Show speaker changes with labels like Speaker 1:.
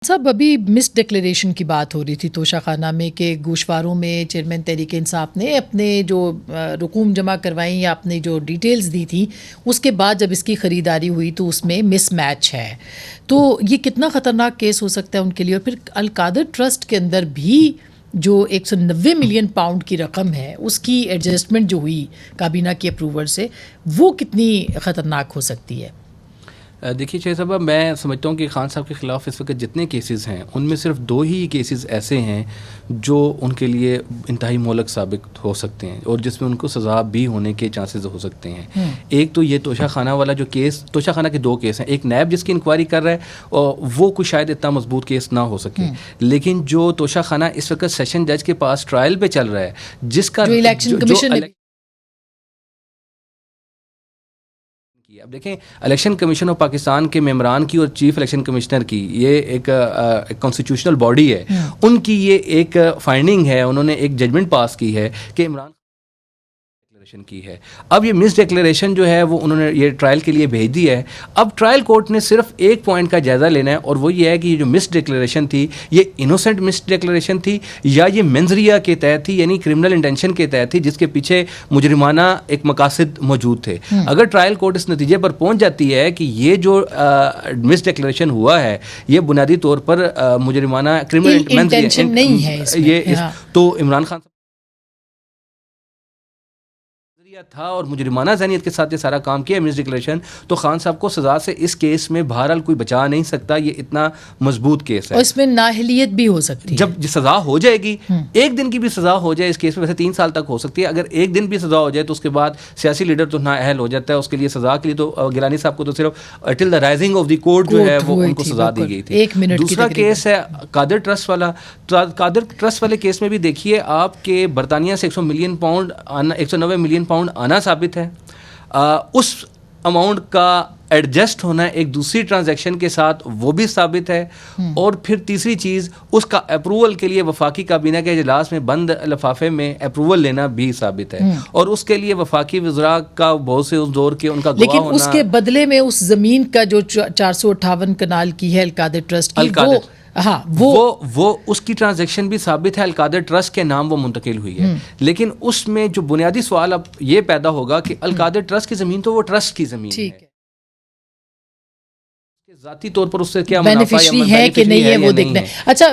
Speaker 1: صاحب ابھی مس ڈکلیریشن کی بات ہو رہی تھی توشہ خانہ میں کہ گوشواروں میں چیئرمین تحریک انصاف نے اپنے جو رقوم جمع کروائیں یا اپنی جو ڈیٹیلز دی تھی اس کے بعد جب اس کی خریداری ہوئی تو اس میں مس میچ ہے. تو یہ کتنا خطرناک کیس ہو سکتا ہے ان کے لیے. اور پھر القادر ٹرسٹ کے اندر بھی جو 190 ملین پاؤنڈ کی رقم ہے اس کی ایڈجسٹمنٹ جو ہوئی کابینہ کی اپروول سے وہ کتنی خطرناک ہو سکتی ہے.
Speaker 2: دیکھیے شاہ صاحب میں سمجھتا ہوں کہ خان صاحب کے خلاف اس وقت جتنے کیسز ہیں ان میں صرف 2 ہی کیسز ایسے ہیں جو ان کے لیے انتہائی مہلک ثابت ہو سکتے ہیں اور جس میں ان کو سزا بھی ہونے کے چانسز ہو سکتے ہیں. ایک تو یہ توشہ خانہ والا جو کیس، توشہ خانہ کے 2 کیس ہیں. ایک نیب جس کی انکوائری کر رہا ہے اور وہ کوئی شاید اتنا مضبوط کیس نہ ہو سکے، لیکن جو توشہ خانہ اس وقت سیشن جج کے پاس ٹرائل پہ چل رہا ہے جس کا اب دیکھیں الیکشن کمیشن آف پاکستان کے ممبران کی اور چیف الیکشن کمشنر کی یہ ایک کانسٹیٹیوشنل باڈی ہے، ان کی یہ ایک فائنڈنگ ہے، انہوں نے ایک ججمنٹ پاس کی ہے کہ عمران ڈکلیریشن کی ہے. اب یہ مس ڈکلیریشن جو ہے وہ انہوں نے یہ ٹرائل کے لیے بھیج دی ہے. اب ٹرائل کورٹ نے صرف ایک پوائنٹ کا جائزہ لینا ہے اور وہ یہ ہے کہ یہ جو مس ڈکلیریشن تھی یہ انوسنٹ مس ڈکلیریشن تھی یا یہ منظریہ کے تحت تھی، یعنی کرمنل انٹینشن کے تحت تھی جس کے پیچھے مجرمانہ ایک مقاصد موجود تھے. اگر ٹرائل کورٹ اس نتیجے پر پہنچ جاتی ہے کہ یہ جو مس ڈکلیریشن ہوا ہے یہ بنیادی طور پر مجرمانہ کرمنل انٹینشن نہیں ہے، تو عمران خان تھا اور مجرمانہ ذہنیت کے ساتھ یہ سارا کام کیا مس ڈکلیریشن، تو خان صاحب کو سزا سے اس کیس میں بہرحال کوئی بچا نہیں سکتا. یہ اتنا مضبوط کیس ہے اور
Speaker 1: اس میں نااہلیت بھی ہو سکتی ہے.
Speaker 2: جب سزا ہو جائے گی، 1 دن کی بھی سزا ہو جائے اس کیس میں، ویسے 3 سال تک ہو سکتی ہے. اگر 1 دن بھی سزا ہو جائے تو اس کے بعد سیاسی لیڈر تو نااہل ہو جاتا ہے اس کے لیے سزا کے لیے. تو گیلانی صاحب کو تو صرف till the rising of the court جو ہے وہ ان کو سزا دی گئی تھی. دوسرا کیس ہے قادر ٹرسٹ والا. قادر ٹرسٹ والے کیس میں بھی دیکھیے آپ کے برطانیہ سے 190 ملین پاؤنڈ آنا ثابت ہے. اس اماؤنٹ کا ایڈجسٹ ہونا ایک دوسری ٹرانزیکشن کے ساتھ وہ بھی ثابت ہے. اور پھر تیسری چیز اس کا اپروول کے لیے وفاقی کابینہ کے اجلاس میں بند لفافے میں اپروول لینا بھی ثابت ہے. اور اس کے لیے وفاقی وزراء کا بہت سے اس دور کے ان کا گواہ ہونا،
Speaker 1: لیکن اس کے بدلے میں اس زمین کا جو 458 کنال کی ہے القادر ٹرسٹ کی
Speaker 2: وہ اس کی ٹرانزیکشن بھی ثابت ہے. القادر ٹرسٹ کے نام وہ منتقل ہوئی ہے. لیکن اس میں جو بنیادی سوال اب یہ پیدا ہوگا کہ القادر ٹرسٹ کی زمین تو وہ ٹرسٹ کی زمین ہے، ذاتی طور پر اس سے کیا منافع ہے کہ نہیں ہے وہ دیکھنا ہے. اچھا